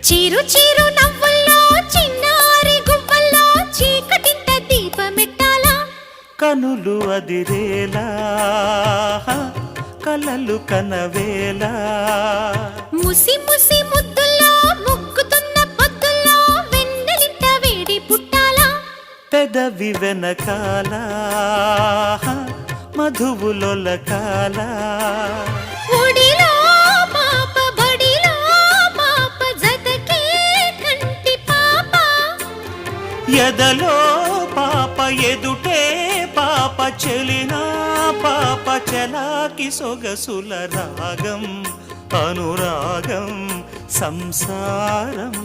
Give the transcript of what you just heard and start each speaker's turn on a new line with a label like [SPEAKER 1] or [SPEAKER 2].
[SPEAKER 1] చీరు చీరు నవ్వుల్లో చిన్నారి గువ్వల్లో చీకటింత దీపమెట్టాలా
[SPEAKER 2] కనులు అదిరేలా కలలు కనవేలా
[SPEAKER 1] ముసి ముసి ముద్దుల్లో ముగ్గుతున్న పొద్దుల్లో వెన్నెలింత వేడి పుట్టాలా
[SPEAKER 2] పెదవి వెనకాల మధువులొలకాల
[SPEAKER 1] ఒడిలో పాప బడిలో పాప జతకే కంటి పాప
[SPEAKER 2] ఎదలో పాప ఎదుటే పాప చెలినా పాప చలాకి సొగసుల రాగం అనురాగం సంసారం